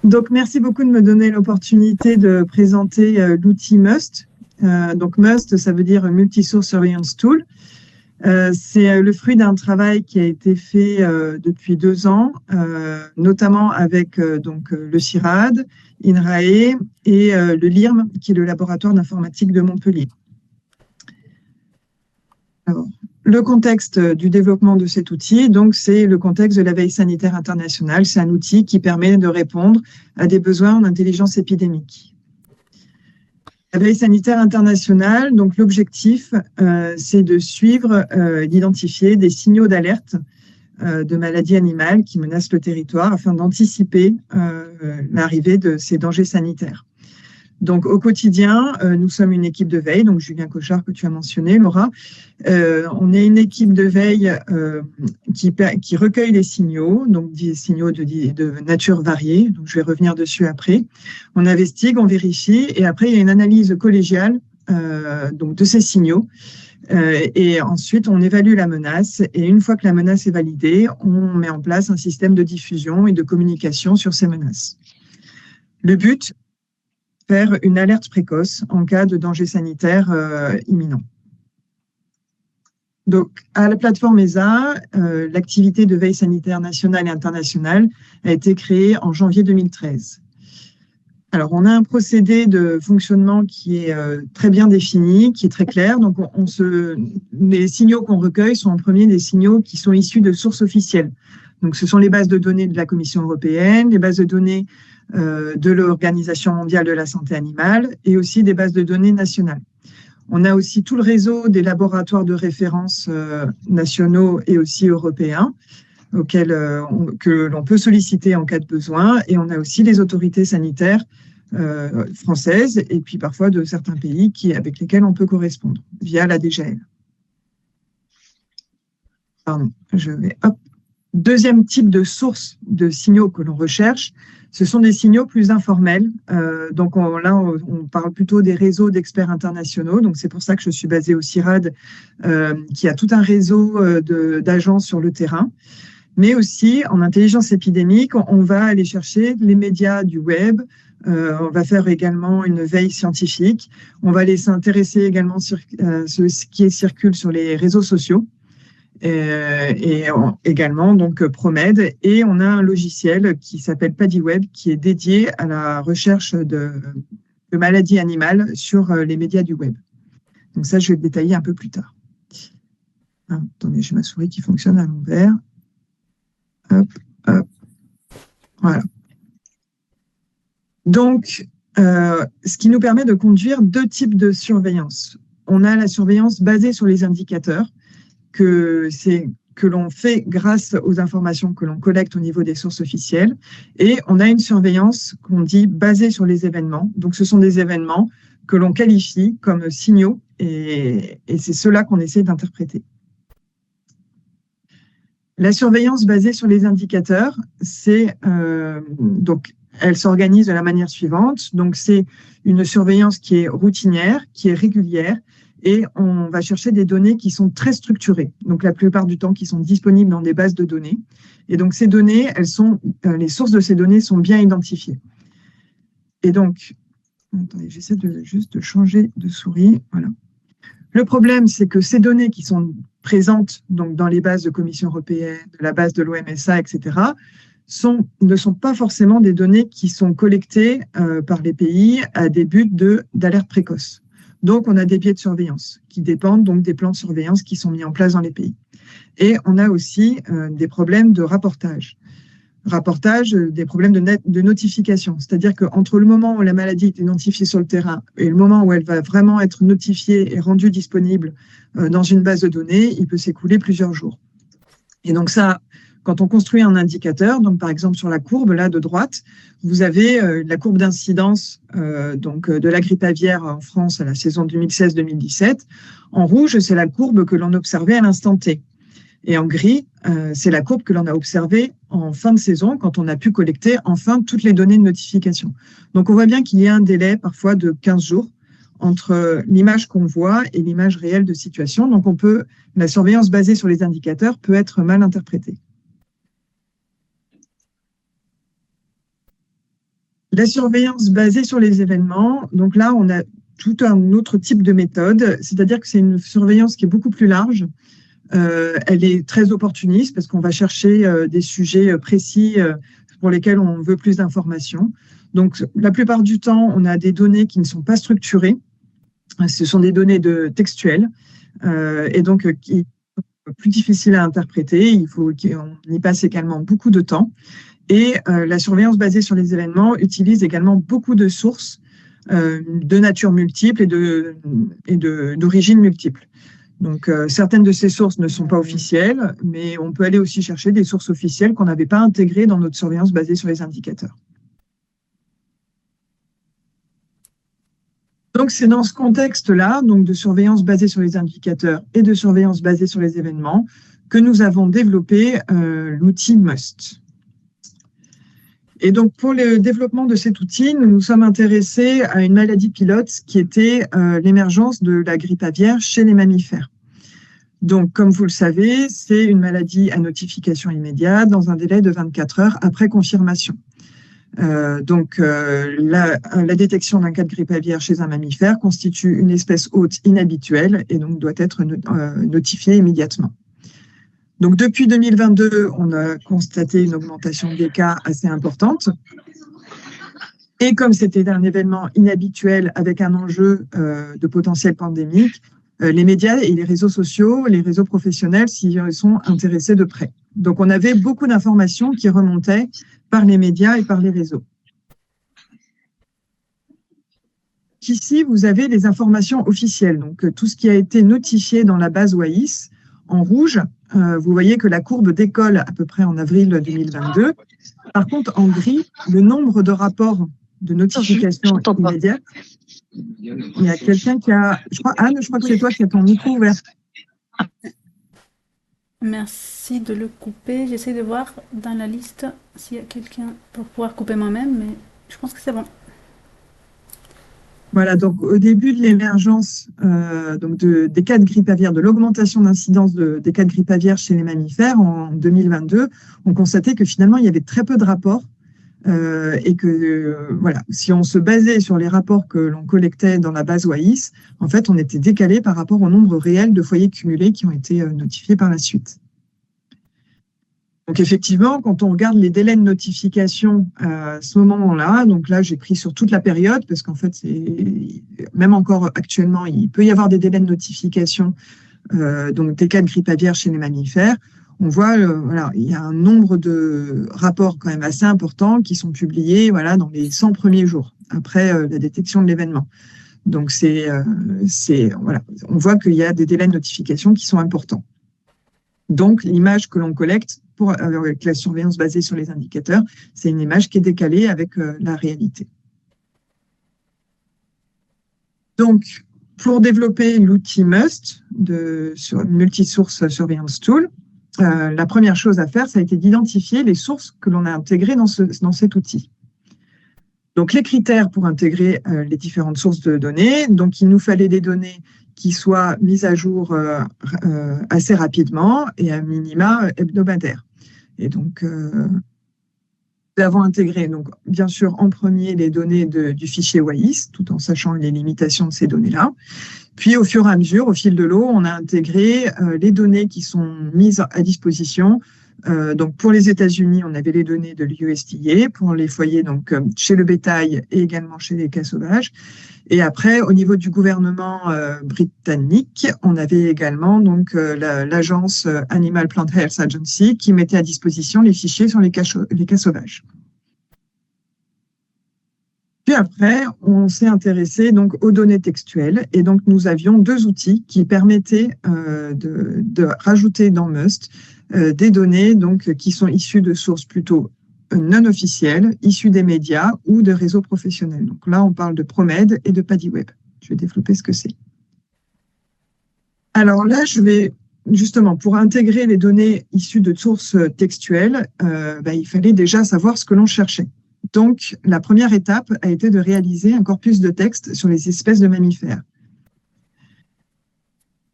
Donc, merci beaucoup de me donner l'opportunité de présenter l'outil MUST. Donc, MUST, ça veut dire Multi-Source Surveillance Tool. C'est le fruit d'un travail qui a été fait depuis 2 ans, notamment avec le CIRAD, INRAE et le LIRM, qui est le laboratoire d'informatique de Montpellier. Alors, le contexte du développement de cet outil, donc, c'est le contexte de la veille sanitaire internationale. C'est un outil qui permet de répondre à des besoins en intelligence épidémique. La veille sanitaire internationale, donc l'objectif, c'est de suivre, d'identifier des signaux d'alerte de maladies animales qui menacent le territoire afin d'anticiper l'arrivée de ces dangers sanitaires. Donc, au quotidien, nous sommes une équipe de veille, donc Julien Cochard que tu as mentionné, Laura. On est une équipe de veille qui recueille les signaux, donc des signaux de nature variée, donc je vais revenir dessus après. On investigue, on vérifie, et après il y a une analyse collégiale donc de ces signaux. Et ensuite, on évalue la menace, et une fois que la menace est validée, on met en place un système de diffusion et de communication sur ces menaces. Le but, faire une alerte précoce en cas de danger sanitaire imminent. Donc, à la plateforme ESA, l'activité de veille sanitaire nationale et internationale a été créée en janvier 2013. Alors, on a un procédé de fonctionnement qui est très bien défini, qui est très clair. Donc, les signaux qu'on recueille sont en premier des signaux qui sont issus de sources officielles. Donc, ce sont les bases de données de la Commission européenne, les bases de données de l'Organisation mondiale de la santé animale et aussi des bases de données nationales. On a aussi tout le réseau des laboratoires de référence nationaux et aussi européens que l'on peut solliciter en cas de besoin. Et on a aussi les autorités sanitaires françaises et puis parfois de certains pays avec lesquels on peut correspondre via la DGL. Pardon, Deuxième type de source de signaux que l'on recherche, ce sont des signaux plus informels. Donc là, on parle plutôt des réseaux d'experts internationaux. Donc c'est pour ça que je suis basée au CIRAD, qui a tout un réseau d'agences sur le terrain. Mais aussi, en intelligence épidémique, on va aller chercher les médias du web. On va faire également une veille scientifique. On va aller s'intéresser également sur ce qui circule sur les réseaux sociaux. Et également donc Promed, et on a un logiciel qui s'appelle PaddyWeb qui est dédié à la recherche de maladies animales sur les médias du web. Donc ça, je vais le détailler un peu plus tard. Attendez, j'ai ma souris qui fonctionne à l'envers. Hop, hop. Voilà. Donc, ce qui nous permet de conduire 2 types de surveillance. On a la surveillance basée sur les indicateurs, que l'on fait grâce aux informations que l'on collecte au niveau des sources officielles. Et on a une surveillance qu'on dit basée sur les événements. Donc, ce sont des événements que l'on qualifie comme signaux et c'est cela qu'on essaie d'interpréter. La surveillance basée sur les indicateurs, elle s'organise de la manière suivante. Donc, c'est une surveillance qui est routinière, qui est régulière, et on va chercher des données qui sont très structurées, donc la plupart du temps qui sont disponibles dans des bases de données. Et donc ces données, les sources de ces données sont bien identifiées. Et donc, attendez, j'essaie juste de changer de souris. Voilà. Le problème, c'est que ces données qui sont présentes donc, dans les bases de Commission européenne, de la base de l'OMSA, etc., ne sont pas forcément des données qui sont collectées par les pays à des buts d'alerte précoce. Donc, on a des biais de surveillance qui dépendent donc des plans de surveillance qui sont mis en place dans les pays. Et on a aussi des problèmes de rapportage. Des problèmes de notification. C'est-à-dire qu'entre le moment où la maladie est identifiée sur le terrain et le moment où elle va vraiment être notifiée et rendue disponible dans une base de données, il peut s'écouler plusieurs jours. Et donc ça, quand on construit un indicateur, donc par exemple sur la courbe là de droite, vous avez la courbe d'incidence de la grippe aviaire en France à la saison 2016-2017. En rouge, c'est la courbe que l'on observait à l'instant T. Et en gris, c'est la courbe que l'on a observée en fin de saison, quand on a pu collecter enfin toutes les données de notification. Donc on voit bien qu'il y a un délai parfois de 15 jours entre l'image qu'on voit et l'image réelle de situation. Donc la surveillance basée sur les indicateurs peut être mal interprétée. La surveillance basée sur les événements, donc là, on a tout un autre type de méthode, c'est-à-dire que c'est une surveillance qui est beaucoup plus large. Elle est très opportuniste parce qu'on va chercher des sujets précis pour lesquels on veut plus d'informations. Donc, la plupart du temps, on a des données qui ne sont pas structurées. Ce sont des données textuelles et donc qui sont plus difficiles à interpréter. Il faut qu'on y passe également beaucoup de temps. Et la surveillance basée sur les événements utilise également beaucoup de sources de nature multiple et d'origine multiple. Donc, certaines de ces sources ne sont pas officielles, mais on peut aller aussi chercher des sources officielles qu'on n'avait pas intégrées dans notre surveillance basée sur les indicateurs. Donc, c'est dans ce contexte-là, donc de surveillance basée sur les indicateurs et de surveillance basée sur les événements, que nous avons développé l'outil MUST. Et donc, pour le développement de cet outil, nous nous sommes intéressés à une maladie pilote qui était l'émergence de la grippe aviaire chez les mammifères. Donc, comme vous le savez, c'est une maladie à notification immédiate dans un délai de 24 heures après confirmation. La détection d'un cas de grippe aviaire chez un mammifère constitue une espèce hôte inhabituelle et donc doit être notifiée immédiatement. Donc, depuis 2022, on a constaté une augmentation des cas assez importante. Et comme c'était un événement inhabituel avec un enjeu de potentiel pandémique, les médias et les réseaux sociaux, les réseaux professionnels s'y sont intéressés de près. Donc, on avait beaucoup d'informations qui remontaient par les médias et par les réseaux. Ici, vous avez les informations officielles, donc tout ce qui a été notifié dans la base WAIS en rouge. Vous voyez que la courbe décolle à peu près en avril 2022. Par contre, en gris, le nombre de rapports de notification immédiate. Il y a quelqu'un qui a... Anne, je crois que c'est toi qui as ton micro ouvert. Merci de le couper. J'essaie de voir dans la liste s'il y a quelqu'un pour pouvoir couper moi-même, mais je pense que c'est bon. Voilà, donc au début de l'émergence des cas de grippe aviaire, de l'augmentation d'incidence des cas de grippe aviaire chez les mammifères en 2022, on constatait que finalement, il y avait très peu de rapports et que si on se basait sur les rapports que l'on collectait dans la base WAIS, en fait, on était décalé par rapport au nombre réel de foyers cumulés qui ont été notifiés par la suite. Donc effectivement, quand on regarde les délais de notification à ce moment-là, donc là j'ai pris sur toute la période parce qu'en fait, même encore actuellement, il peut y avoir des délais de notification donc des cas de grippe aviaire chez les mammifères. On voit, il y a un nombre de rapports quand même assez importants qui sont publiés dans les 100 premiers jours après la détection de l'événement. Donc on voit qu'il y a des délais de notification qui sont importants. Donc l'image que l'on collecte avec la surveillance basée sur les indicateurs, c'est une image qui est décalée avec la réalité. Donc, pour développer l'outil MUST sur Multisource Surveillance Tool, la première chose à faire, ça a été d'identifier les sources que l'on a intégrées dans cet outil. Donc, les critères pour intégrer les différentes sources de données, donc il nous fallait des données qui soient mises à jour assez rapidement et à minima hebdomadaire. Et donc, nous avons intégré, donc, bien sûr, en premier les données du fichier WAIS, tout en sachant les limitations de ces données-là. Puis, au fur et à mesure, au fil de l'eau, on a intégré les données qui sont mises à disposition. Donc, pour les États-Unis, on avait les données de l'USDA, pour les foyers donc, chez le bétail et également chez les cas sauvages. Et après, au niveau du gouvernement britannique, on avait également donc l'agence Animal Plant Health Agency qui mettait à disposition les fichiers sur les cas sauvages. Puis après, on s'est intéressé donc aux données textuelles et donc nous avions deux outils qui permettaient de rajouter dans MUST des données donc qui sont issues de sources plutôt non officielles, issues des médias ou de réseaux professionnels. Donc là, on parle de ProMed et de PADIWeb. Je vais développer ce que c'est. Alors là, je vais justement, pour intégrer les données issues de sources textuelles, il fallait déjà savoir ce que l'on cherchait. Donc, la première étape a été de réaliser un corpus de texte sur les espèces de mammifères.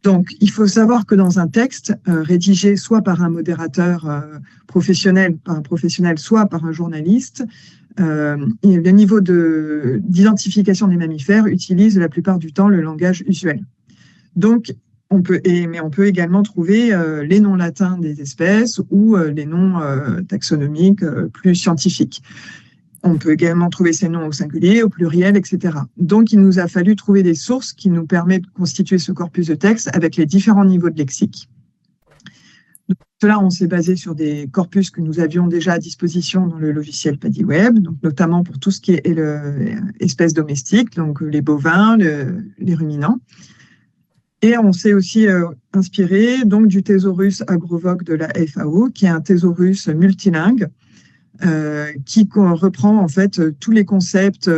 Donc, il faut savoir que dans un texte rédigé soit par un modérateur professionnel, soit par un journaliste, et le niveau d'identification des mammifères utilise la plupart du temps le langage usuel. Donc, mais on peut également trouver les noms latins des espèces ou les noms taxonomiques plus scientifiques. On peut également trouver ces noms au singulier, au pluriel, etc. Donc, il nous a fallu trouver des sources qui nous permettent de constituer ce corpus de texte avec les différents niveaux de lexique. Donc, cela, on s'est basé sur des corpus que nous avions déjà à disposition dans le logiciel PADI-Web, donc notamment pour tout ce qui est espèces domestiques, donc les bovins, les ruminants. Et on s'est aussi inspiré donc, du thésaurus agrovoc de la FAO, qui est un thésaurus multilingue, qui reprend en fait tous les concepts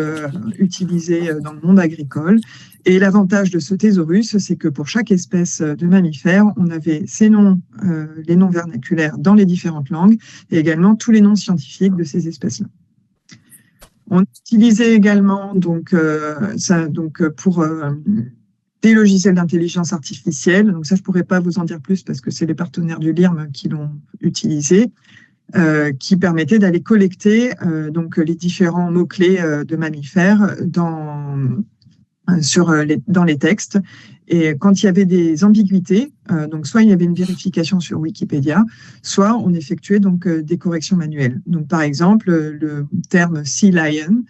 utilisés dans le monde agricole. Et l'avantage de ce thésaurus, c'est que pour chaque espèce de mammifère, on avait ces noms, les noms vernaculaires dans les différentes langues, et également tous les noms scientifiques de ces espèces-là. On utilisait également pour des logiciels d'intelligence artificielle. Donc ça, je ne pourrais pas vous en dire plus parce que c'est les partenaires du LIRM qui l'ont utilisé. Qui permettait d'aller collecter les différents mots-clés de mammifères dans les textes. Et quand il y avait des ambiguïtés, donc soit il y avait une vérification sur Wikipédia, soit on effectuait des corrections manuelles. Donc par exemple, le terme sea lion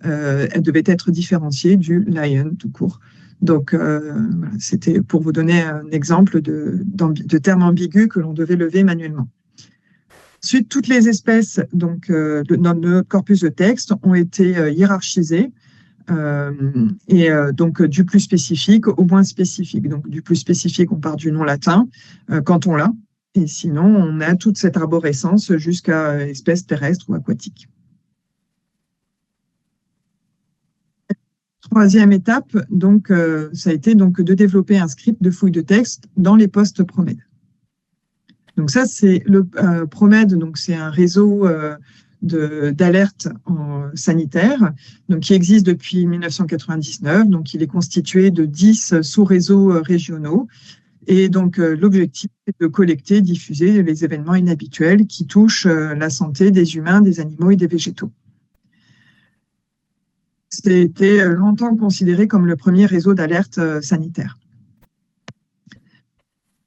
elle devait être différencié du lion tout court. Donc voilà, c'était pour vous donner un exemple de termes ambigus que l'on devait lever manuellement. Ensuite, toutes les espèces dans notre corpus de texte ont été hiérarchisées du plus spécifique au moins spécifique. Donc, du plus spécifique, on part du nom latin quand on l'a, et sinon, on a toute cette arborescence jusqu'à espèces terrestres ou aquatiques. Troisième étape, ça a été de développer un script de fouille de texte dans les postes PROMED. Donc ça, c'est le PROMED, donc c'est un réseau d'alerte sanitaire, donc qui existe depuis 1999. Donc il est constitué de 10 sous-réseaux régionaux. Et donc l'objectif est de collecter, diffuser les événements inhabituels qui touchent la santé des humains, des animaux et des végétaux. C'était longtemps considéré comme le premier réseau d'alerte sanitaire.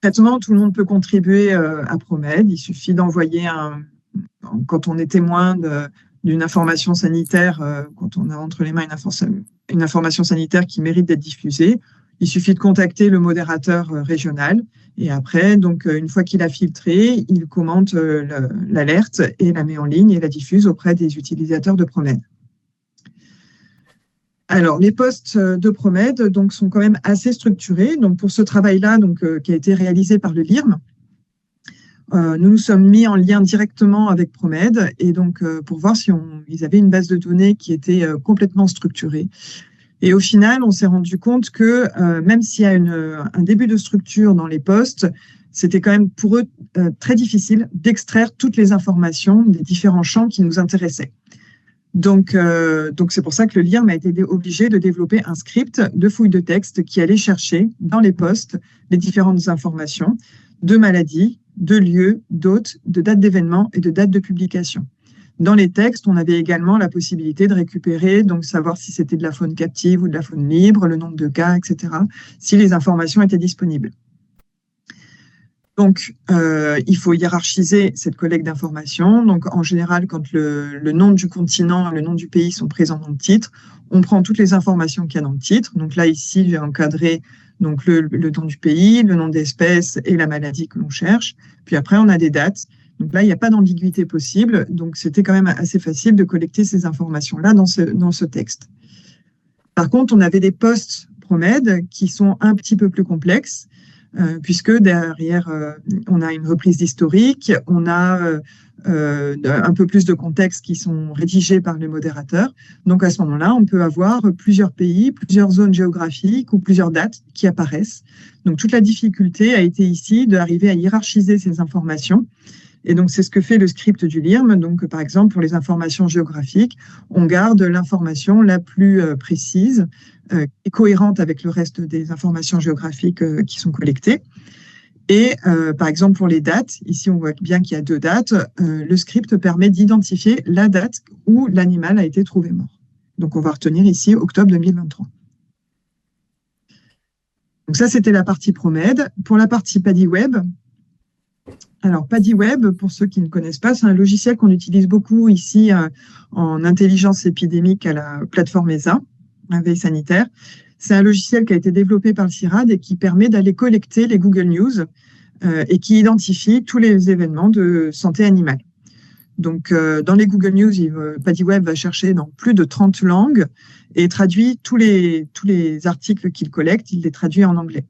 Concrètement, tout le monde peut contribuer à PROMED. Il suffit d'envoyer quand on est témoin d'une information sanitaire, quand on a entre les mains une information sanitaire qui mérite d'être diffusée, il suffit de contacter le modérateur régional. Et après, une fois qu'il a filtré, il commente l'alerte et la met en ligne et la diffuse auprès des utilisateurs de PROMED. Alors, les postes de PROMED sont quand même assez structurés. Donc, pour ce travail-là, qui a été réalisé par le LIRM, nous nous sommes mis en lien directement avec PROMED et pour voir si ils avaient une base de données qui était complètement structurée. Et au final, on s'est rendu compte que même s'il y a un début de structure dans les postes, c'était quand même pour eux très difficile d'extraire toutes les informations des différents champs qui nous intéressaient. Donc c'est pour ça que le LIRM a été obligé de développer un script de fouille de texte qui allait chercher dans les postes les différentes informations de maladies, de lieux, d'hôtes, de dates d'événements et de dates de publication. Dans les textes, on avait également la possibilité de récupérer, savoir si c'était de la faune captive ou de la faune libre, le nombre de cas, etc., si les informations étaient disponibles. Donc, il faut hiérarchiser cette collecte d'informations. Donc, en général, quand le nom du continent et le nom du pays sont présents dans le titre, on prend toutes les informations qu'il y a dans le titre. Donc là, ici, j'ai encadré le nom du pays, le nom d'espèce et la maladie que l'on cherche. Puis après, on a des dates. Donc là, il n'y a pas d'ambiguïté possible. Donc, c'était quand même assez facile de collecter ces informations-là dans ce texte. Par contre, on avait des postes PROMED qui sont un petit peu plus complexes. Puisque derrière, on a une reprise d'historique, on a un peu plus de contextes qui sont rédigés par le modérateur. Donc, à ce moment-là, on peut avoir plusieurs pays, plusieurs zones géographiques ou plusieurs dates qui apparaissent. Donc, toute la difficulté a été ici d'arriver à hiérarchiser ces informations Et donc, c'est ce que fait le script du LIRM. Donc, par exemple, pour les informations géographiques, on garde l'information la plus précise et cohérente avec le reste des informations géographiques qui sont collectées. Et par exemple, pour les dates, ici, on voit bien qu'il y a 2 dates. Le script permet d'identifier la date où l'animal a été trouvé mort. Donc, on va retenir ici octobre 2023. Donc, ça, c'était la partie PROMED. Pour la partie PADI-Web, alors, PADI-Web, pour ceux qui ne connaissent pas, c'est un logiciel qu'on utilise beaucoup ici en intelligence épidémique à la plateforme ESA, la veille sanitaire. C'est un logiciel qui a été développé par le CIRAD et qui permet d'aller collecter les Google News et qui identifie tous les événements de santé animale. Donc, dans les Google News, PADI-Web va chercher dans plus de 30 langues et traduit tous les articles qu'il collecte, il les traduit en anglais.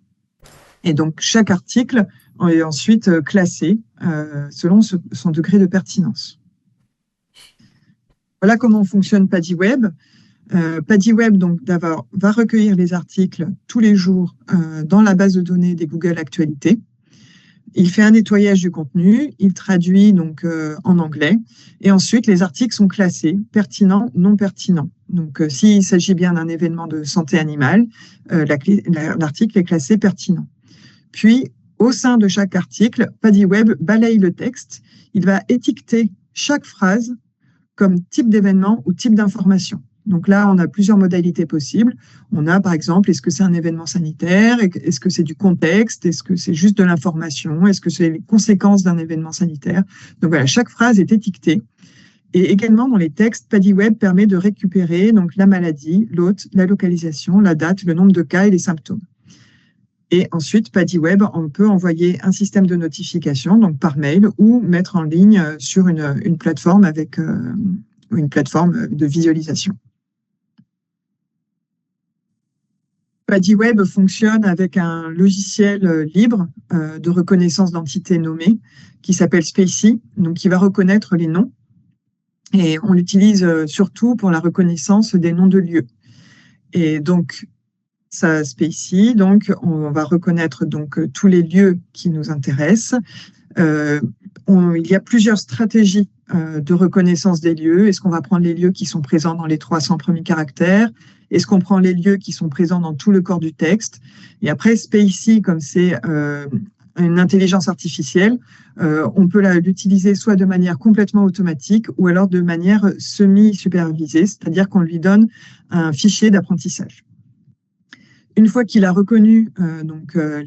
Et donc, chaque article est ensuite classé selon son degré de pertinence. Voilà comment fonctionne PADI-Web. PADI-Web donc, va recueillir les articles tous les jours dans la base de données des Google Actualités. Il fait un nettoyage du contenu, il traduit donc en anglais, et ensuite les articles sont classés pertinents, non pertinents. Donc, s'il s'agit bien d'un événement de santé animale, l'article est classé pertinent. Puis, au sein de chaque article, PADI-Web balaye le texte. Il va étiqueter chaque phrase comme type d'événement ou type d'information. Donc là, on a plusieurs modalités possibles. On a, par exemple, est-ce que c'est un événement sanitaire? Est-ce que c'est du contexte? Est-ce que c'est juste de l'information? Est-ce que c'est les conséquences d'un événement sanitaire? Donc voilà, chaque phrase est étiquetée. Et également, dans les textes, PADI-Web permet de récupérer donc, la maladie, l'hôte, la localisation, la date, le nombre de cas et les symptômes. Et ensuite, PADI-Web, on peut envoyer un système de notification, donc par mail, ou mettre en ligne sur une plateforme avec une plateforme de visualisation. PADI-Web fonctionne avec un logiciel libre de reconnaissance d'entités nommées qui s'appelle Spacy, donc qui va reconnaître les noms. Et on l'utilise surtout pour la reconnaissance des noms de lieux. Et donc, ça Spacy, donc on va reconnaître donc tous les lieux qui nous intéressent. Il y a plusieurs stratégies de reconnaissance des lieux. Est-ce qu'on va prendre les lieux qui sont présents dans les 300 premiers caractères? Est-ce qu'on prend les lieux qui sont présents dans tout le corps du texte? Et après, Spacy, comme c'est une intelligence artificielle, on peut l'utiliser soit de manière complètement automatique ou alors de manière semi-supervisée, c'est-à-dire qu'on lui donne un fichier d'apprentissage. Une fois qu'il a reconnu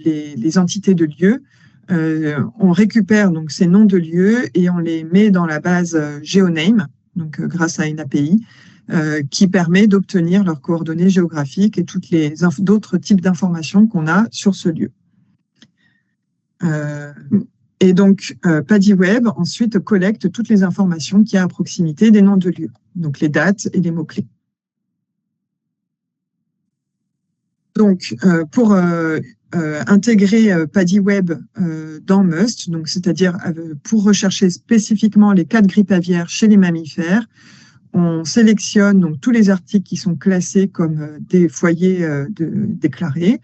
les entités de lieux, on récupère donc ces noms de lieux et on les met dans la base GeoName, donc grâce à une API, qui permet d'obtenir leurs coordonnées géographiques et toutes les d'autres types d'informations qu'on a sur ce lieu. Et donc, PADI-Web ensuite collecte toutes les informations qu'il y a à proximité des noms de lieux, donc les dates et les mots-clés. Donc, pour intégrer PADI-Web dans MUST, donc c'est-à-dire pour rechercher spécifiquement les cas de grippe aviaire chez les mammifères, on sélectionne donc tous les articles qui sont classés comme des foyers déclarés,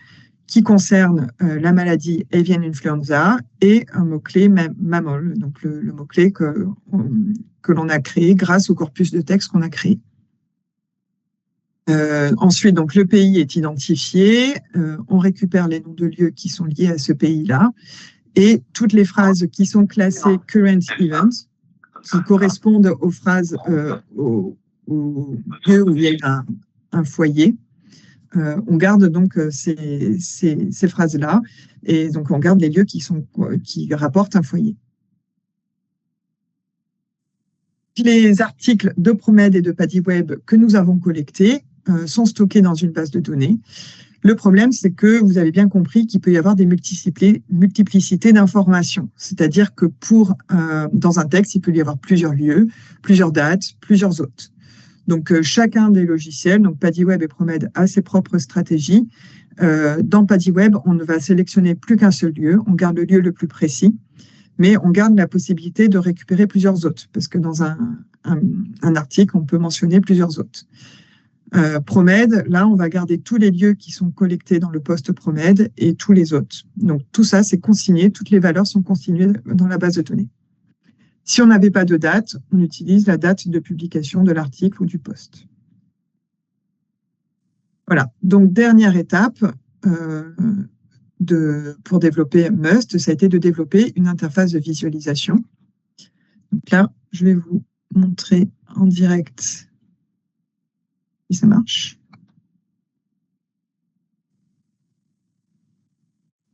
qui concernent la maladie avian influenza et un mot-clé MAMOL, donc le mot-clé que l'on a créé grâce au corpus de texte qu'on a créé. Ensuite, donc, le pays est identifié, on récupère les noms de lieux qui sont liés à ce pays-là et toutes les phrases qui sont classées current events, qui correspondent aux phrases, au lieu où il y a eu un foyer. On garde donc ces phrases-là et donc on garde les lieux qui rapportent un foyer. Les articles de PROMED et de PADI-Web que nous avons collectés sont stockés dans une base de données. Le problème, c'est que vous avez bien compris qu'il peut y avoir des multiplicités d'informations. C'est-à-dire que dans un texte, il peut y avoir plusieurs lieux, plusieurs dates, plusieurs hôtes. Donc, chacun des logiciels, donc PADI-Web et PROMED, a ses propres stratégies. Dans PADI-Web, on ne va sélectionner plus qu'un seul lieu, on garde le lieu le plus précis, mais on garde la possibilité de récupérer plusieurs hôtes, parce que dans un article, on peut mentionner plusieurs hôtes. PROMED, là, on va garder tous les lieux qui sont collectés dans le poste PROMED et tous les hôtes. Donc, tout ça, c'est consigné, toutes les valeurs sont consignées dans la base de données. Si on n'avait pas de date, on utilise la date de publication de l'article ou du post. Voilà, donc dernière étape pour développer Must, ça a été de développer une interface de visualisation. Donc là, je vais vous montrer en direct si ça marche.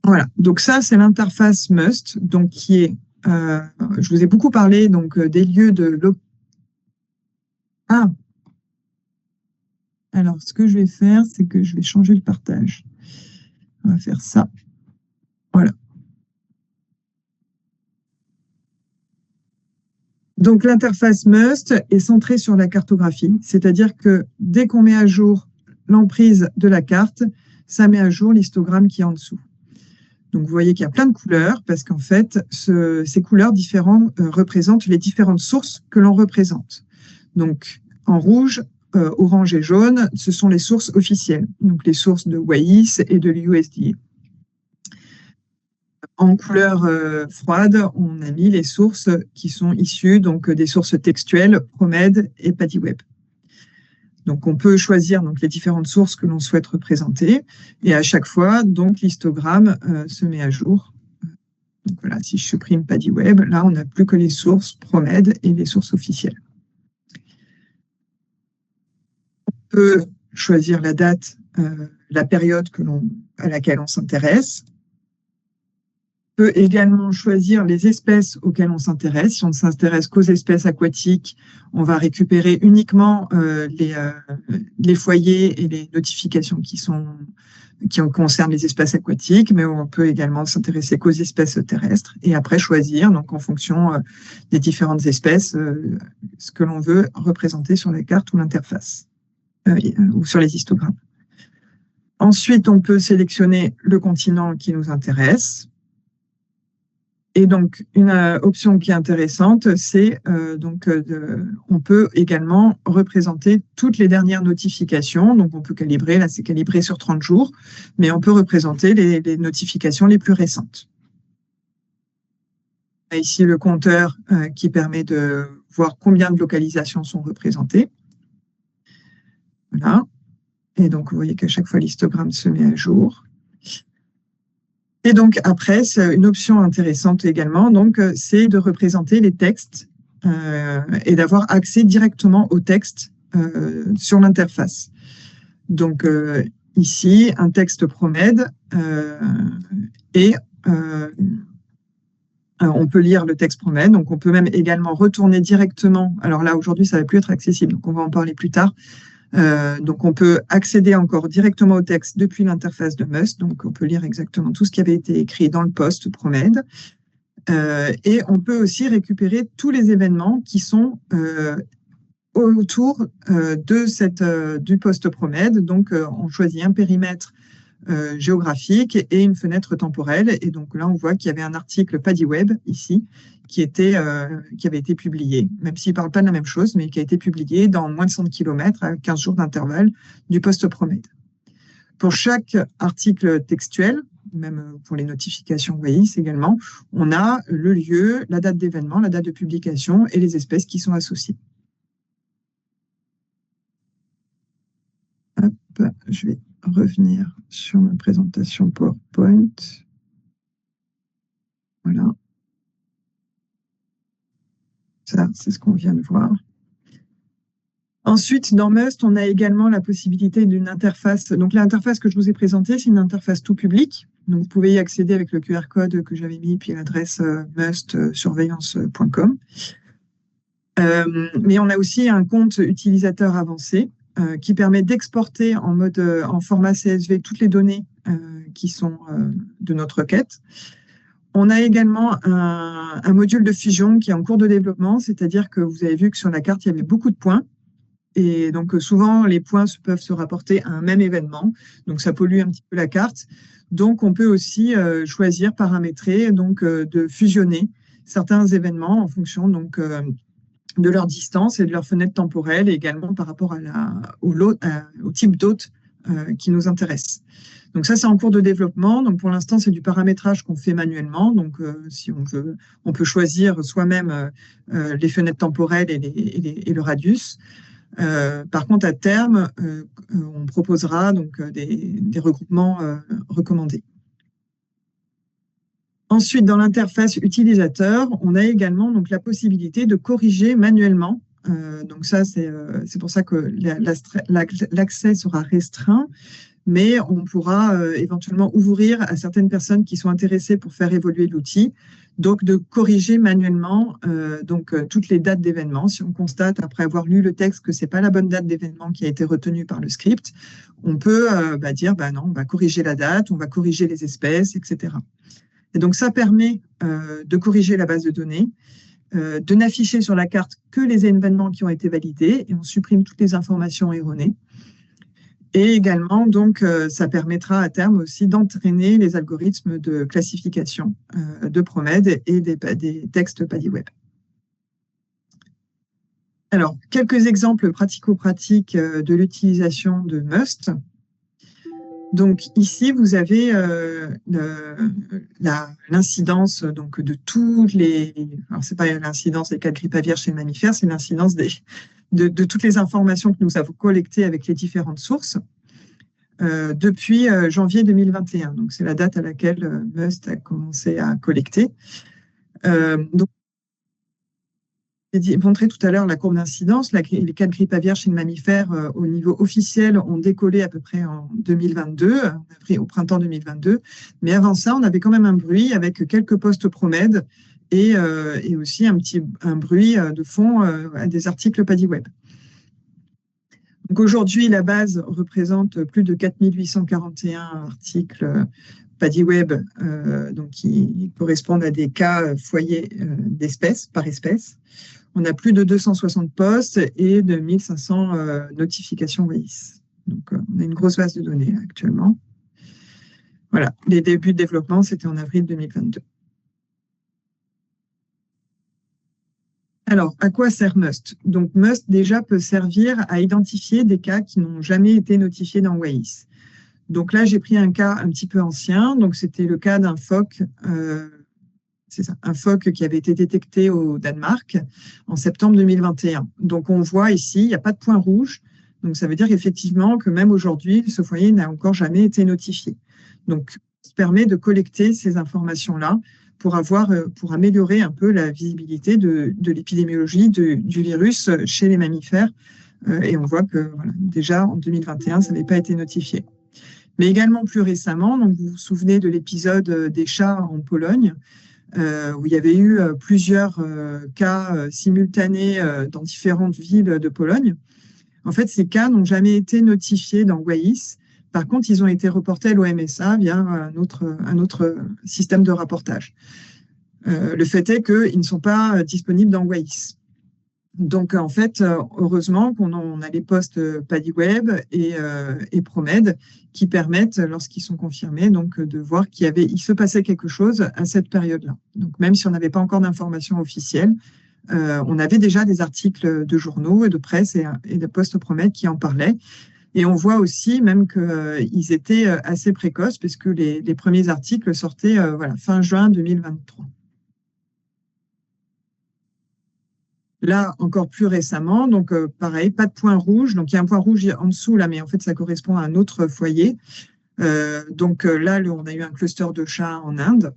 Voilà, donc ça, c'est l'interface Must, donc qui est, je vous ai beaucoup parlé donc, des lieux de... Ah, alors ce que je vais faire, c'est que je vais changer le partage. On va faire ça. Voilà. Donc l'interface Must est centrée sur la cartographie, c'est-à-dire que dès qu'on met à jour l'emprise de la carte, ça met à jour l'histogramme qui est en dessous. Donc, vous voyez qu'il y a plein de couleurs parce qu'en fait, ces couleurs différentes représentent les différentes sources que l'on représente. Donc, en rouge, orange et jaune, ce sont les sources officielles, donc les sources de WAIS et de l'USDA. En couleur froide, on a mis les sources qui sont issues donc, des sources textuelles, ProMed et PaddieWeb. Donc, on peut choisir donc, les différentes sources que l'on souhaite représenter. Et à chaque fois, donc l'histogramme se met à jour. Donc, voilà, si je supprime PaddieWeb, là, on n'a plus que les sources ProMed et les sources officielles. On peut choisir la date, la période à laquelle on s'intéresse. On peut également choisir les espèces auxquelles on s'intéresse. Si on ne s'intéresse qu'aux espèces aquatiques, on va récupérer uniquement les foyers et les notifications qui concernent les espèces aquatiques, mais on peut également s'intéresser qu'aux espèces terrestres et après choisir, donc en fonction des différentes espèces, ce que l'on veut représenter sur la carte ou l'interface ou sur les histogrammes. Ensuite, on peut sélectionner le continent qui nous intéresse. Et donc, une option qui est intéressante, c'est on peut également représenter toutes les dernières notifications. Donc, on peut calibrer, là c'est calibré sur 30 jours, mais on peut représenter les notifications les plus récentes. On a ici le compteur qui permet de voir combien de localisations sont représentées. Voilà. Et donc, vous voyez qu'à chaque fois, l'histogramme se met à jour. Et donc, après, c'est une option intéressante également, c'est de représenter les textes et d'avoir accès directement aux textes sur l'interface. Donc, ici, un texte ProMed on peut lire le texte ProMed. Donc, on peut même également retourner directement. Alors là, aujourd'hui, ça ne va plus être accessible, donc on va en parler plus tard. Donc, on peut accéder encore directement au texte depuis l'interface de Must. Donc, on peut lire exactement tout ce qui avait été écrit dans le post ProMed. Et on peut aussi récupérer tous les événements qui sont autour du post ProMed. Donc, on choisit un périmètre géographique et une fenêtre temporelle. Et donc là, on voit qu'il y avait un article PaddieWeb ici qui avait été publié, même s'il ne parle pas de la même chose, mais qui a été publié dans moins de 100 km à 15 jours d'intervalle du post ProMed. Pour chaque article textuel, même pour les notifications WAIS également, on a le lieu, la date d'événement, la date de publication et les espèces qui sont associées. Hop, je vais revenir sur ma présentation PowerPoint. Voilà. Ça, c'est ce qu'on vient de voir. Ensuite, dans Must, on a également la possibilité d'une interface. Donc, l'interface que je vous ai présentée, c'est une interface tout public. Donc, vous pouvez y accéder avec le QR code que j'avais mis, puis l'adresse mustsurveillance.com. Mais on a aussi un compte utilisateur avancé qui permet d'exporter en format CSV toutes les données qui sont de notre requête. On a également un module de fusion qui est en cours de développement, c'est-à-dire que vous avez vu que sur la carte, il y avait beaucoup de points. Et donc, souvent, les points peuvent se rapporter à un même événement. Donc, ça pollue un petit peu la carte. Donc, on peut aussi choisir, paramétrer, de fusionner certains événements en fonction de leur distance et de leur fenêtre temporelle, et également par rapport au type d'hôte qui nous intéressent. Donc ça, c'est en cours de développement. Donc pour l'instant, c'est du paramétrage qu'on fait manuellement. Donc si on veut, on peut choisir soi-même les fenêtres temporelles et le radius. Par contre, à terme, on proposera donc des regroupements recommandés. Ensuite, dans l'interface utilisateur, on a également donc, la possibilité de corriger manuellement. Donc ça, c'est pour ça que l'accès sera restreint, mais on pourra éventuellement ouvrir à certaines personnes qui sont intéressées pour faire évoluer l'outil, donc de corriger manuellement toutes les dates d'événements. Si on constate, après avoir lu le texte, que ce n'est pas la bonne date d'événement qui a été retenue par le script, on peut dire non, on va corriger la date, on va corriger les espèces, etc. Et donc, ça permet de corriger la base de données, de n'afficher sur la carte que les événements qui ont été validés, et on supprime toutes les informations erronées. Et également, donc, ça permettra à terme aussi d'entraîner les algorithmes de classification de PROMED et des textes PadyWeb. Alors, quelques exemples pratico-pratiques de l'utilisation de MUST. Donc ici, vous avez l'incidence de toutes les... Alors, ce n'est pas l'incidence des cas de grippe aviaire chez le mammifère, c'est l'incidence de toutes les informations que nous avons collectées avec les différentes sources depuis janvier 2021. Donc, c'est la date à laquelle MUST a commencé à collecter. Donc, j'ai montré tout à l'heure la courbe d'incidence. Les cas de grippe aviaire chez le mammifère au niveau officiel ont décollé à peu près en 2022, au printemps 2022. Mais avant ça, on avait quand même un bruit avec quelques postes PROMED et aussi un bruit de fond à des articles PadyWeb. Donc aujourd'hui, la base représente plus de 4841 articles PadyWeb qui correspondent à des cas foyers d'espèces par espèce. On a plus de 260 postes et de 1500 notifications WAIS. Donc, on a une grosse base de données actuellement. Voilà, les débuts de développement, c'était en avril 2022. Alors, à quoi sert MUST? Donc, MUST, déjà, peut servir à identifier des cas qui n'ont jamais été notifiés dans WAIS. Donc là, j'ai pris un cas un petit peu ancien. Donc, c'était le cas d'un phoque c'est ça, un phoque qui avait été détecté au Danemark en septembre 2021. Donc, on voit ici, il n'y a pas de point rouge. Donc, ça veut dire effectivement que même aujourd'hui, ce foyer n'a encore jamais été notifié. Donc, ça permet de collecter ces informations-là pour améliorer un peu la visibilité de l'épidémiologie du virus chez les mammifères. Et on voit que déjà en 2021, ça n'avait pas été notifié. Mais également plus récemment, donc vous vous souvenez de l'épisode des chats en Pologne, où il y avait eu plusieurs cas simultanés dans différentes villes de Pologne. En fait, ces cas n'ont jamais été notifiés dans WAIS. Par contre, ils ont été reportés à l'OMSA via un autre système de rapportage. Le fait est qu'ils ne sont pas disponibles dans WAIS. Donc, en fait, heureusement qu'on a les postes PadyWeb et PROMED qui permettent, lorsqu'ils sont confirmés, donc, de voir il se passait quelque chose à cette période-là. Donc, même si on n'avait pas encore d'informations officielles, on avait déjà des articles de journaux et de presse et de postes PROMED qui en parlaient. Et on voit aussi même qu'ils étaient assez précoces, puisque les premiers articles sortaient fin juin 2023. Là, encore plus récemment, donc pareil, pas de point rouge. Donc, il y a un point rouge en dessous, là, mais en fait, ça correspond à un autre foyer. Donc là, on a eu un cluster de chats en Inde.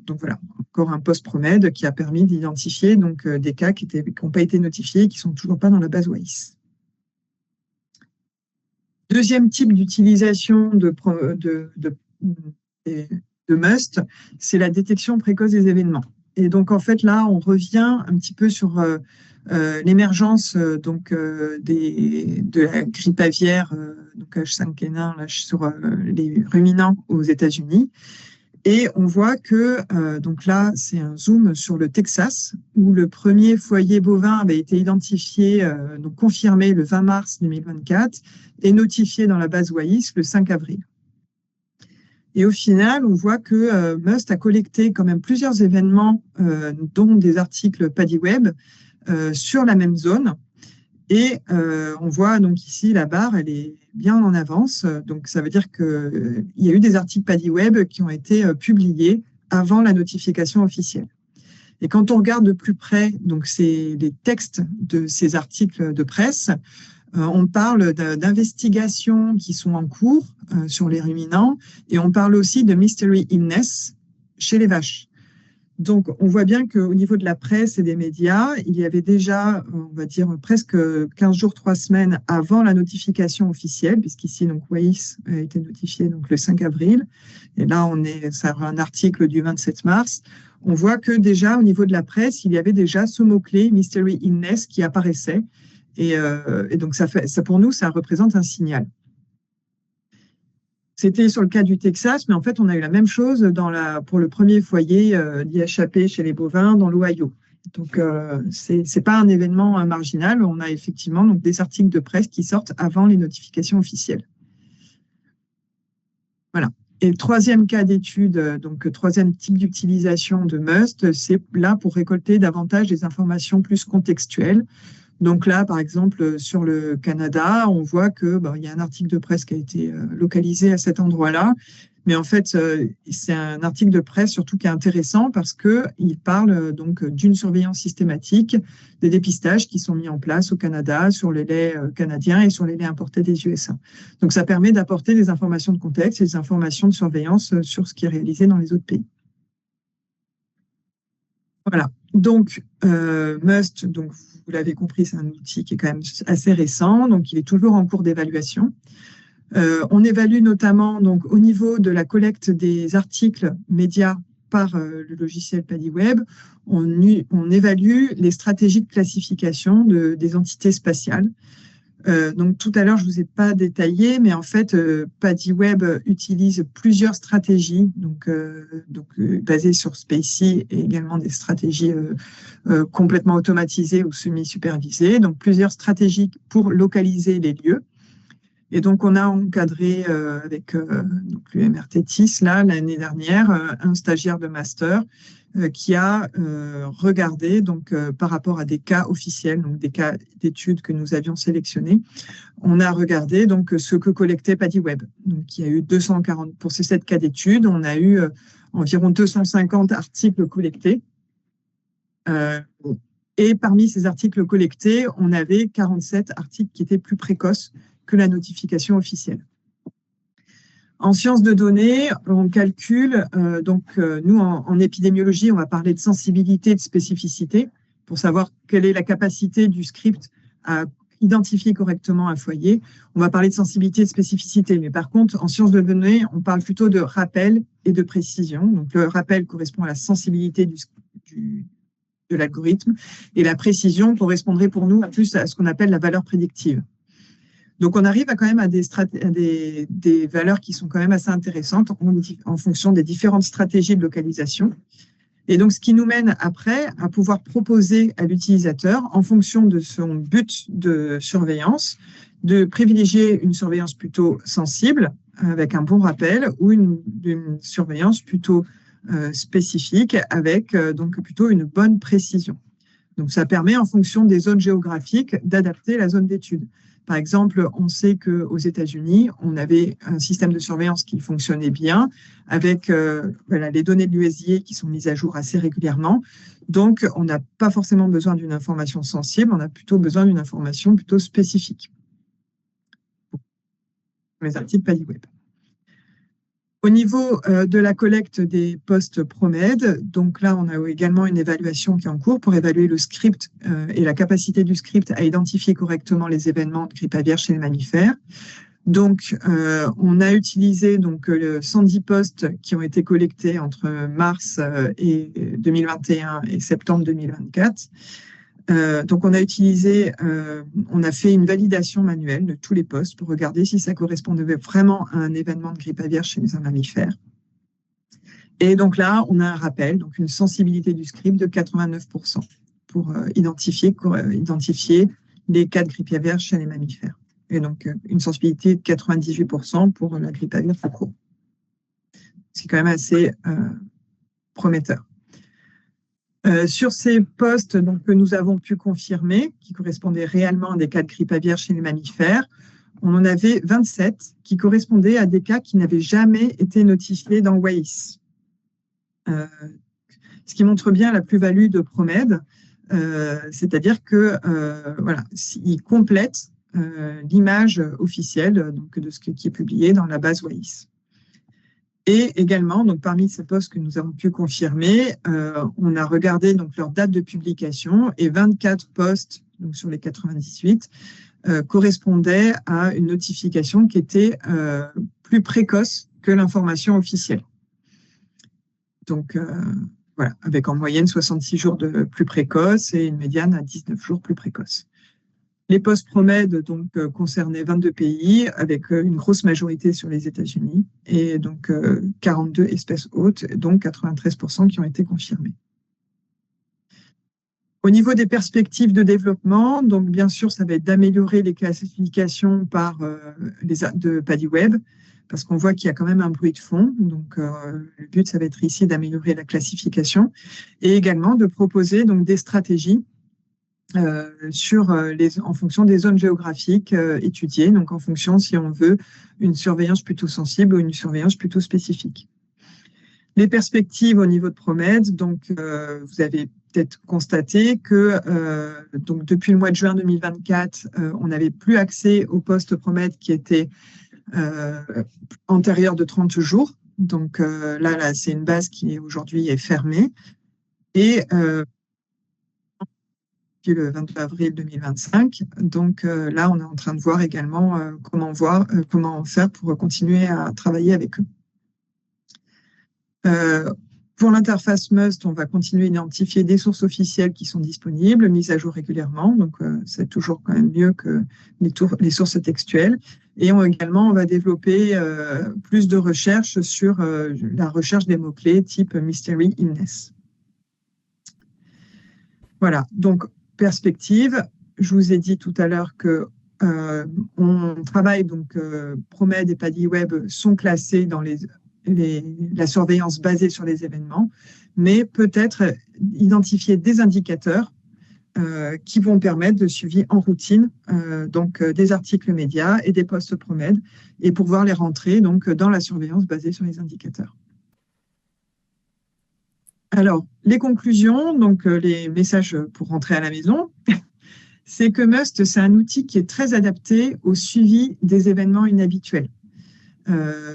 Donc voilà, encore un post-PROMED qui a permis d'identifier des cas qui n'ont pas été notifiés et qui ne sont toujours pas dans la base WAIS. Deuxième type d'utilisation de MUST, c'est la détection précoce des événements. Et donc, en fait, là, on revient un petit peu sur l'émergence de la grippe aviaire, donc H5N1, sur les ruminants aux États-Unis. Et on voit que, donc là, c'est un zoom sur le Texas, où le premier foyer bovin avait été identifié, donc confirmé le 20 mars 2024 et notifié dans la base WAIS le 5 avril. Et au final, on voit que MUST a collecté quand même plusieurs événements, dont des articles PadyWeb, sur la même zone. Et on voit donc ici la barre, elle est bien en avance. Donc ça veut dire qu'il y a eu des articles PaDiWeb qui ont été publiés avant la notification officielle. Et quand on regarde de plus près, donc c'est les textes de ces articles de presse, on parle d'investigations qui sont en cours sur les ruminants et on parle aussi de mystery illness chez les vaches. Donc, on voit bien qu'au niveau de la presse et des médias, il y avait déjà, on va dire, presque 15 jours, 3 semaines avant la notification officielle, puisqu'ici, donc, WAIS a été notifié donc, le 5 avril. Et là, ça a un article du 27 mars. On voit que déjà, au niveau de la presse, il y avait déjà ce mot-clé, Mystery Illness, qui apparaissait. Et donc, ça, pour nous, ça représente un signal. C'était sur le cas du Texas, mais en fait, on a eu la même chose pour le premier foyer d'IHAP chez les bovins dans l'Ohio. Donc, ce n'est pas un événement marginal. On a effectivement donc, des articles de presse qui sortent avant les notifications officielles. Voilà. Et le troisième cas d'étude, donc troisième type d'utilisation de MUST, c'est là pour récolter davantage des informations plus contextuelles. Donc là, par exemple, sur le Canada, on voit que y a un article de presse qui a été localisé à cet endroit-là. Mais en fait, c'est un article de presse surtout qui est intéressant parce qu'il parle donc d'une surveillance systématique des dépistages qui sont mis en place au Canada sur les laits canadiens et sur les laits importés des USA. Donc ça permet d'apporter des informations de contexte et des informations de surveillance sur ce qui est réalisé dans les autres pays. Voilà. Donc, MUST, donc, vous l'avez compris, c'est un outil qui est quand même assez récent, donc il est toujours en cours d'évaluation. On évalue notamment donc, au niveau de la collecte des articles médias par le logiciel PaDiWeb, on évalue les stratégies de classification des entités spatiales. Donc tout à l'heure, je ne vous ai pas détaillé, mais en fait, PaDiWeb utilise plusieurs stratégies, basées sur Spacie et également des stratégies complètement automatisées ou semi-supervisées. Donc plusieurs stratégies pour localiser les lieux. Et donc on a encadré avec l'UMR-TETIS l'année dernière un stagiaire de master qui a regardé par rapport à des cas officiels, donc des cas d'études que nous avions sélectionnés, on a regardé donc ce que collectait PaDiWeb. Donc il y a eu 240 pour ces 7 cas d'études, on a eu environ 250 articles collectés. Et parmi ces articles collectés, on avait 47 articles qui étaient plus précoces que la notification officielle. En sciences de données, on calcule, nous en épidémiologie, on va parler de sensibilité et de spécificité pour savoir quelle est la capacité du script à identifier correctement un foyer. On va parler de sensibilité et de spécificité, mais par contre, en sciences de données, on parle plutôt de rappel et de précision. Donc le rappel correspond à la sensibilité de l'algorithme et la précision correspondrait pour nous plus à ce qu'on appelle la valeur prédictive. Donc, on arrive quand même à des valeurs qui sont quand même assez intéressantes en fonction des différentes stratégies de localisation. Et donc, ce qui nous mène après à pouvoir proposer à l'utilisateur, en fonction de son but de surveillance, de privilégier une surveillance plutôt sensible, avec un bon rappel, ou une surveillance plutôt spécifique, avec donc plutôt une bonne précision. Donc, ça permet, en fonction des zones géographiques, d'adapter la zone d'étude. Par exemple, on sait qu'aux États-Unis, on avait un système de surveillance qui fonctionnait bien avec les données de l'USDA qui sont mises à jour assez régulièrement. Donc, on n'a pas forcément besoin d'une information sensible, on a plutôt besoin d'une information plutôt spécifique. Les articles PaDiWeb. Au niveau de la collecte des postes PROMED, donc là, on a également une évaluation qui est en cours pour évaluer le script et la capacité du script à identifier correctement les événements de grippe aviaire chez les mammifères. Donc, on a utilisé 110 postes qui ont été collectés entre mars 2021 et septembre 2024. Donc, on a fait une validation manuelle de tous les postes pour regarder si ça correspondait vraiment à un événement de grippe aviaire chez un mammifère. Et donc là, on a un rappel, donc une sensibilité du script de 89% pour identifier les cas de grippe aviaire chez les mammifères. Et donc, une sensibilité de 98% pour la grippe aviaire tout court. C'est quand même assez prometteur. Sur ces postes donc, que nous avons pu confirmer, qui correspondaient réellement à des cas de grippe aviaire chez les mammifères, on en avait 27 qui correspondaient à des cas qui n'avaient jamais été notifiés dans WAIS. Ce qui montre bien la plus-value de ProMed, c'est-à-dire que voilà, il complète l'image officielle donc, de ce qui est publié dans la base WAIS. Et également, donc, parmi ces postes que nous avons pu confirmer, on a regardé donc, leur date de publication et 24 postes donc, sur les 98 correspondaient à une notification qui était plus précoce que l'information officielle. Donc, voilà, avec en moyenne 66 jours de plus précoce et une médiane à 19 jours plus précoce. Les postes ProMed donc, concernaient 22 pays, avec une grosse majorité sur les États-Unis, et donc 42 espèces hôtes, donc 93% qui ont été confirmées. Au niveau des perspectives de développement, donc bien sûr, ça va être d'améliorer les classifications de PADI-Web, parce qu'on voit qu'il y a quand même un bruit de fond. Donc, le but, ça va être ici d'améliorer la classification, et également de proposer donc, des stratégies en fonction des zones géographiques étudiées, donc en fonction si on veut une surveillance plutôt sensible ou une surveillance plutôt spécifique. Les perspectives au niveau de ProMed, donc vous avez peut-être constaté que donc depuis le mois de juin 2024, on n'avait plus accès au poste ProMed qui était antérieur de 30 jours. Donc là c'est une base qui aujourd'hui est fermée. Et le 22 avril 2025. Donc là, on est en train de voir également comment faire pour continuer à travailler avec eux. Pour l'interface Must, on va continuer à identifier des sources officielles qui sont disponibles, mises à jour régulièrement. Donc, c'est toujours quand même mieux que les sources textuelles. Et également, on va développer plus de recherches sur la recherche des mots-clés type Mystery Illness. Voilà, donc perspective, je vous ai dit tout à l'heure que on travaille, donc ProMed et PADI-Web sont classés dans la surveillance basée sur les événements, mais peut-être identifier des indicateurs qui vont permettre de suivi en routine donc des articles médias et des posts ProMed et pouvoir les rentrer donc dans la surveillance basée sur les indicateurs. Alors, les conclusions, donc les messages pour rentrer à la maison, c'est que Must, c'est un outil qui est très adapté au suivi des événements inhabituels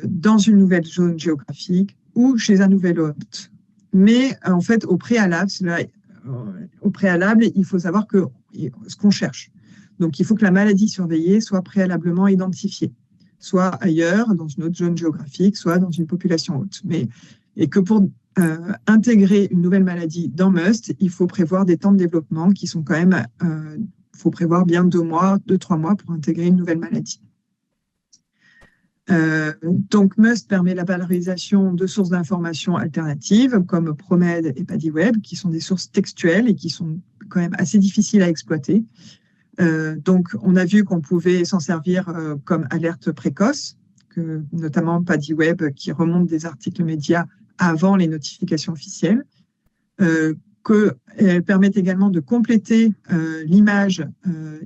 dans une nouvelle zone géographique ou chez un nouvel hôte. Mais en fait, au préalable, il faut savoir ce qu'on cherche. Donc, il faut que la maladie surveillée soit préalablement identifiée, soit ailleurs, dans une autre zone géographique, soit dans une population hôte. Et que pour intégrer une nouvelle maladie dans Must, il faut prévoir des temps de développement qui sont quand même, il faut prévoir bien 2-3 mois pour intégrer une nouvelle maladie. Donc Must permet la valorisation de sources d'informations alternatives comme ProMed et PADI-Web, qui sont des sources textuelles et qui sont quand même assez difficiles à exploiter. Donc on a vu qu'on pouvait s'en servir comme alerte précoce, notamment PADI-Web qui remonte des articles médias avant les notifications officielles, qu'elles permettent également de compléter l'image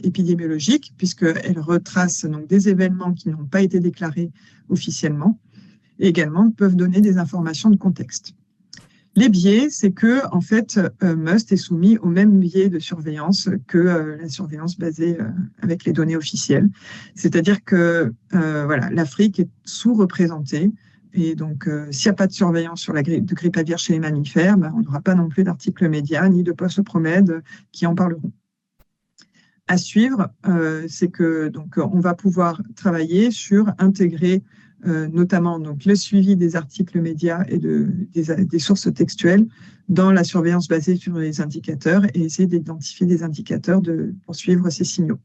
épidémiologique, puisqu'elles retracent donc, des événements qui n'ont pas été déclarés officiellement, et également peuvent donner des informations de contexte. Les biais, c'est que en fait, Must est soumis au même biais de surveillance que la surveillance basée avec les données officielles. C'est-à-dire que voilà, l'Afrique est sous-représentée. Et donc, s'il n'y a pas de surveillance sur la grippe aviaire chez les mammifères, on n'aura pas non plus d'articles médias ni de postes ProMed qui en parleront. À suivre, c'est que donc on va pouvoir travailler sur intégrer notamment donc le suivi des articles médias et des sources textuelles dans la surveillance basée sur les indicateurs et essayer d'identifier des indicateurs pour suivre ces signaux.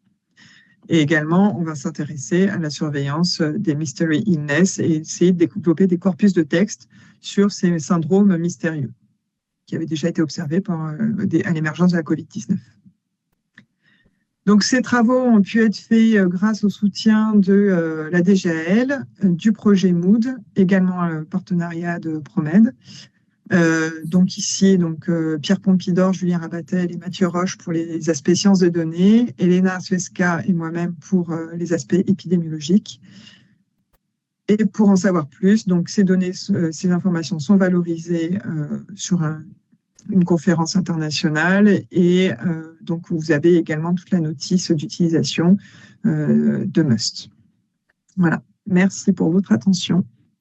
Et également, on va s'intéresser à la surveillance des Mystery Illness et essayer de développer des corpus de texte sur ces syndromes mystérieux qui avaient déjà été observés à l'émergence de la COVID-19. Donc, ces travaux ont pu être faits grâce au soutien de la DGAL, du projet Mood, également le partenariat de ProMed. Donc ici, Pierre Pompidor, Julien Rabatel et Mathieu Roche pour les aspects sciences de données, Elena Suesca et moi-même pour les aspects épidémiologiques. Et pour en savoir plus, donc ces données, ces informations sont valorisées sur une conférence internationale et donc vous avez également toute la notice d'utilisation de MUST. Voilà, merci pour votre attention.